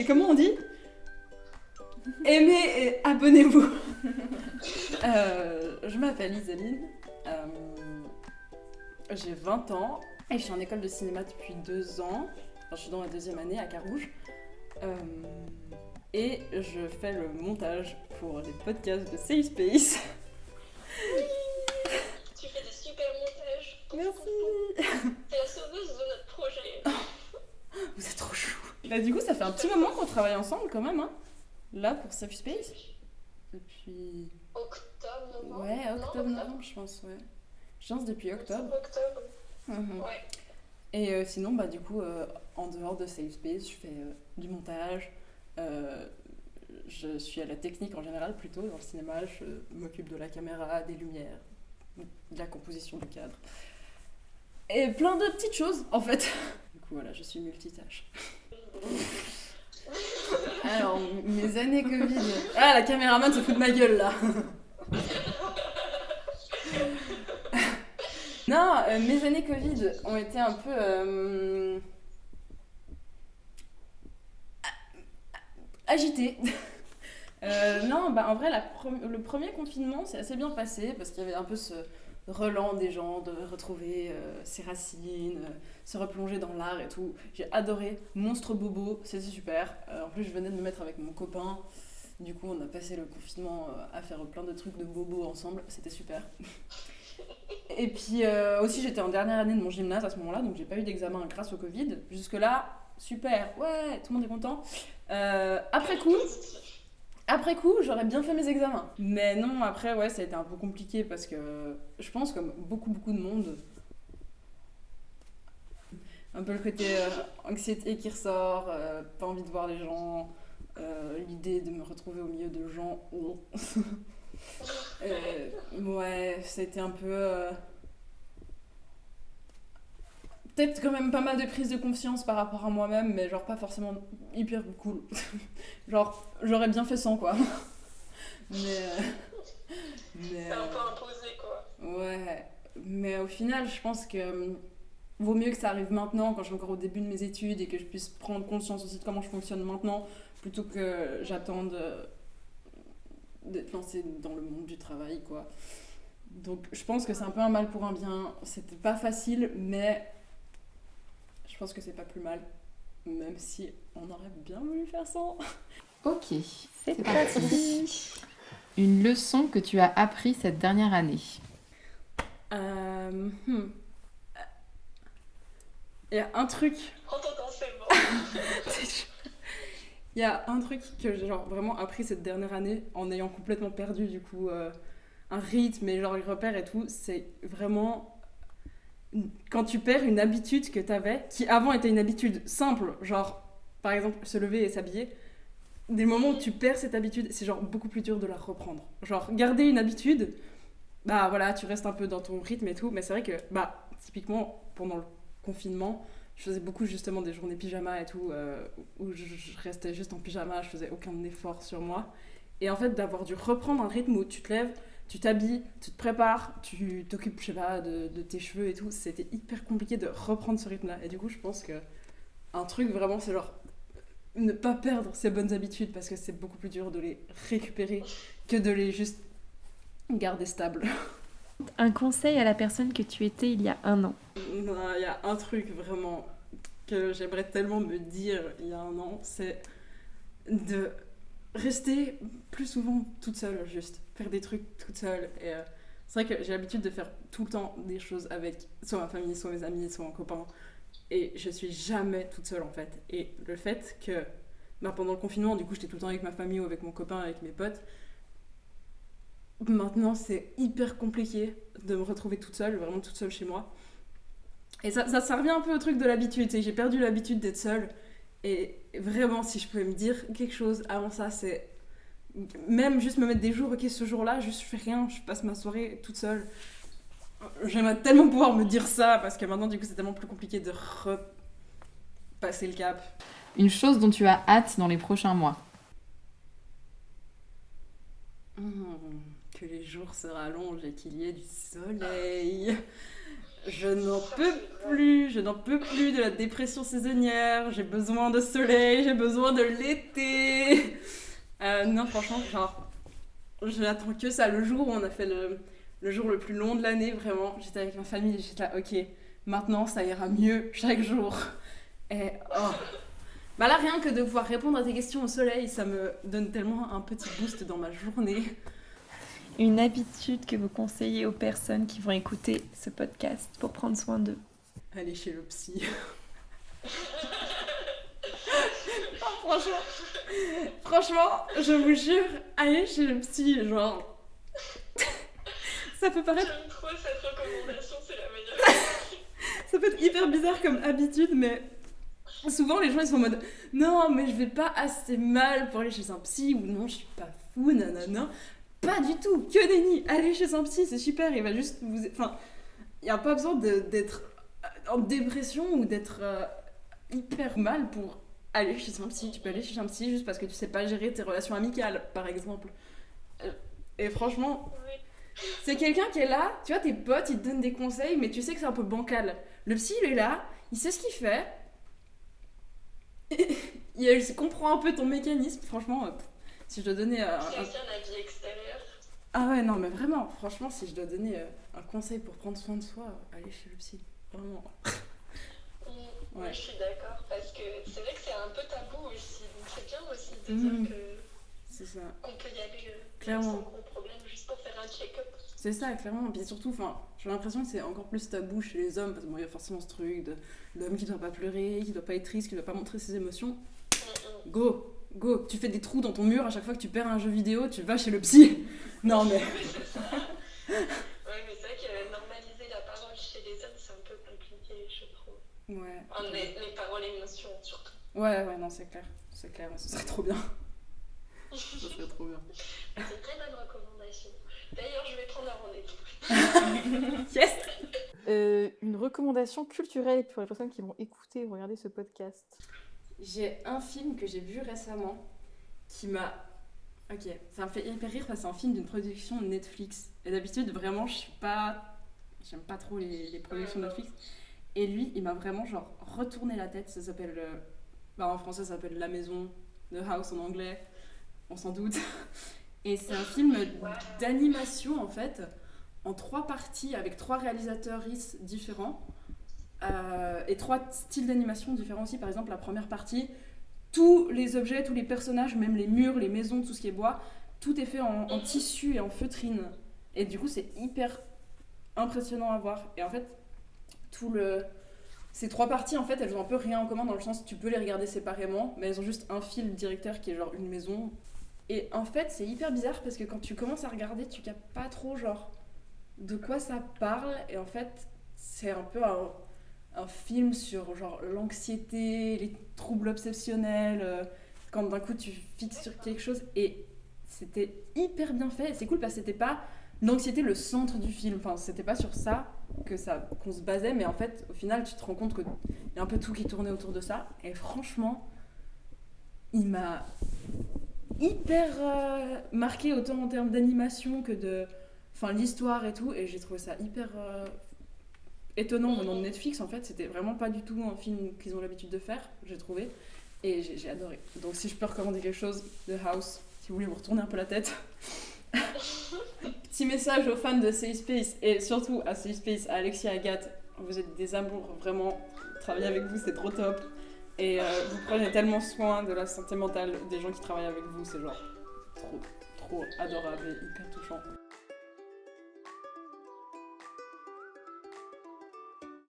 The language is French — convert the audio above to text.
Et comment on dit? Aimez et abonnez-vous. Je m'appelle Isaline, j'ai 20 ans et je suis en école de cinéma depuis 2 ans. Enfin, je suis dans la 2e année à Carouge. Et je fais le montage pour les podcasts de Safe Space. Tu fais des super montages. Merci. T'es la sauveuse de notre projet. Vous êtes trop chou. Bah du coup ça fait un petit moment qu'on travaille ensemble quand même, hein. Là pour Safe Space. Depuis... Octobre, novembre. Ouais, octobre-novembre je pense, ouais. Je pense depuis octobre. Octobre. Mhm. Ouais. Et sinon, bah, du coup, en dehors de Safe Space, je fais du montage. Je suis à la technique en général, plutôt dans le cinéma. Je m'occupe de la caméra, des lumières, de la composition du cadre. Et plein de petites choses, en fait. Du coup, voilà, je suis multitâche. Alors, mes années Covid... Ah, la caméraman se fout de ma gueule, là. Non, mes années Covid ont été un peu agitées. Non, bah en vrai, le premier confinement s'est assez bien passé parce qu'il y avait un peu ce relan des gens de retrouver ses racines, se replonger dans l'art et tout. J'ai adoré Monstre Bobo, c'était super. En plus, je venais de me mettre avec mon copain. Du coup, on a passé le confinement à faire plein de trucs de bobo ensemble, c'était super. Et puis aussi, j'étais en dernière année de mon gymnase à ce moment-là, donc j'ai pas eu d'examen grâce au Covid. Jusque-là, super, ouais, tout le monde est content. Après coup, j'aurais bien fait mes examens. Mais non, après, ouais, ça a été un peu compliqué parce que je pense, comme beaucoup de monde, un peu le côté anxiété qui ressort, pas envie de voir les gens, l'idée de me retrouver au milieu de gens. Ouais, ça a été un peu. Peut-être quand même pas mal de prise de conscience par rapport à moi-même, mais genre pas forcément hyper cool. Genre, j'aurais bien fait sans, quoi. Mais. C'est un peu imposé, quoi. Ouais. Mais au final, je pense que vaut mieux que ça arrive maintenant, quand je suis encore au début de mes études, et que je puisse prendre conscience aussi de comment je fonctionne maintenant, plutôt que j'attende d'être lancée dans le monde du travail, quoi. Donc je pense que c'est un peu un mal pour un bien. C'était pas facile, mais je pense que c'est pas plus mal, même si on aurait bien voulu faire sans. Ok, c'est parti. Une leçon que tu as appris cette dernière année. Il y a un truc. Prends ton temps, c'est bon. Il y a un truc que j'ai genre vraiment appris cette dernière année en ayant complètement perdu du coup un rythme et genre les repères et tout, c'est vraiment quand tu perds une habitude que t'avais, qui avant était une habitude simple, genre par exemple se lever et s'habiller, des moments où tu perds cette habitude, c'est genre beaucoup plus dur de la reprendre. Genre garder une habitude, bah voilà, tu restes un peu dans ton rythme et tout, mais c'est vrai que bah typiquement pendant le confinement, je faisais beaucoup justement des journées pyjama et tout, où je restais juste en pyjama, je faisais aucun effort sur moi. Et en fait, d'avoir dû reprendre un rythme où tu te lèves, tu t'habilles, tu te prépares, tu t'occupes, je sais pas, de tes cheveux et tout, c'était hyper compliqué de reprendre ce rythme-là. Et du coup, je pense que un truc vraiment, c'est genre ne pas perdre ses bonnes habitudes parce que c'est beaucoup plus dur de les récupérer que de les juste garder stables. Un conseil à la personne que tu étais il y a 1 an. Il y a un truc vraiment que j'aimerais tellement me dire il y a 1 an, c'est de rester plus souvent toute seule, juste faire des trucs toute seule. Et c'est vrai que j'ai l'habitude de faire tout le temps des choses avec soit ma famille, soit mes amis, soit mon copain. Et je suis jamais toute seule en fait. Et le fait que bah, pendant le confinement, du coup, j'étais tout le temps avec ma famille ou avec mon copain, avec mes potes. Maintenant, c'est hyper compliqué de me retrouver toute seule, vraiment toute seule chez moi. Et ça revient un peu au truc de l'habitude, c'est que j'ai perdu l'habitude d'être seule. Et vraiment, si je pouvais me dire quelque chose avant ça, c'est même juste me mettre des jours, ok, ce jour-là, juste je fais rien, je passe ma soirée toute seule. J'aimerais tellement pouvoir me dire ça, parce que maintenant, du coup, c'est tellement plus compliqué de repasser le cap. Une chose dont tu as hâte dans les prochains mois. Que les jours se rallongent et qu'il y ait du soleil. Je n'en peux plus, je n'en peux plus de la dépression saisonnière, j'ai besoin de soleil, j'ai besoin de l'été. Non, franchement, genre, je n'attends que ça. Le jour où on a fait le jour le plus long de l'année, vraiment, j'étais avec ma famille et j'étais là, ok, maintenant ça ira mieux chaque jour. Et oh. Bah là, rien que de pouvoir répondre à tes questions au soleil, ça me donne tellement un petit boost dans ma journée. Une habitude que vous conseillez aux personnes qui vont écouter ce podcast pour prendre soin d'eux. Aller chez le psy. Oh, franchement, je vous jure, aller chez le psy, genre... ça peut paraître... J'aime trop cette recommandation, c'est la meilleure. Ça peut être hyper bizarre comme habitude, mais... souvent, les gens, ils sont en mode « Non, mais je vais pas assez mal pour aller chez un psy » ou « Non, je suis pas fou, nanana ». Pas du tout, que nenni. Allez chez un psy, c'est super, il va juste vous... Enfin, il n'y a pas besoin d'être en dépression ou d'être hyper mal pour aller chez un psy. Tu peux aller chez un psy juste parce que tu sais pas gérer tes relations amicales, par exemple. Et franchement, c'est quelqu'un qui est là, tu vois, tes potes, ils te donnent des conseils, mais tu sais que c'est un peu bancal. Le psy, il est là, il sait ce qu'il fait, il comprend un peu ton mécanisme, franchement... Si je dois donner C'est aussi un avis extérieur. Ah ouais, non, mais vraiment, franchement, si je dois donner un conseil pour prendre soin de soi, allez chez le psy, vraiment. Ouais, je suis d'accord, parce que c'est vrai que c'est un peu tabou aussi, donc c'est bien aussi de dire que c'est ça. qu'on peut y aller clairement. sans gros problème, juste pour faire un check-up. C'est ça, clairement, puis surtout, j'ai l'impression que c'est encore plus tabou chez les hommes, parce qu'il y a forcément ce truc de l'homme qui doit pas pleurer, qui doit pas être triste, qui doit pas montrer ses émotions. Go, tu fais des trous dans ton mur à chaque fois que tu perds un jeu vidéo, tu vas chez le psy. Non mais... Oui, c'est ça. Ouais, mais c'est vrai que normaliser la parole chez les hommes, c'est un peu compliqué, je trouve. Ouais. Enfin, les paroles et émotions, surtout. Ouais, non, c'est clair, mais ce serait trop bien. Ce serait trop bien. C'est une très bonne recommandation. D'ailleurs, je vais prendre un rendez-vous. Yes. Une recommandation culturelle pour les personnes qui vont écouter ou regarder ce podcast. J'ai un film que j'ai vu récemment qui m'a... Ok, ça me fait hyper rire parce que c'est un film d'une production Netflix. Et d'habitude, vraiment, j'aime pas trop les productions Netflix. Et lui, il m'a vraiment genre retourné la tête. Ça s'appelle... en français, ça s'appelle La Maison, The House en anglais. On s'en doute. Et c'est un film d'animation, en fait, en 3 parties, avec 3 réalisateurs différents. Et 3 styles d'animation différents aussi. Par exemple, la première partie, tous les objets, tous les personnages, même les murs, les maisons, tout ce qui est bois, tout est fait en tissu et en feutrine. Et du coup, c'est hyper impressionnant à voir. Et en fait, ces 3 parties, en fait, elles ont un peu rien en commun dans le sens tu peux les regarder séparément, mais elles ont juste un fil directeur qui est genre une maison. Et en fait, c'est hyper bizarre parce que quand tu commences à regarder, tu captes pas trop genre de quoi ça parle. Et en fait, c'est un peu un film sur genre l'anxiété, les troubles obsessionnels, quand d'un coup tu fixes sur quelque chose. Et c'était hyper bien fait. Et c'est cool parce que c'était pas l'anxiété le centre du film. Enfin, c'était pas sur ça qu'on se basait, mais en fait, au final, tu te rends compte qu'il y a un peu tout qui tournait autour de ça. Et franchement, il m'a hyper marqué autant en termes d'animation que de l'histoire et tout. Et j'ai trouvé ça hyper étonnant venant de Netflix. En fait, c'était vraiment pas du tout un film qu'ils ont l'habitude de faire, j'ai trouvé. Et j'ai adoré. Donc si je peux recommander quelque chose, The House, si vous voulez vous retourner un peu la tête. Petit message aux fans de Safe Space et surtout à Safe Space, à Alexis et Agathe, vous êtes des amours, vraiment, travailler avec vous c'est trop top et vous prenez tellement soin de la santé mentale des gens qui travaillent avec vous, c'est genre trop adorable et hyper touchant.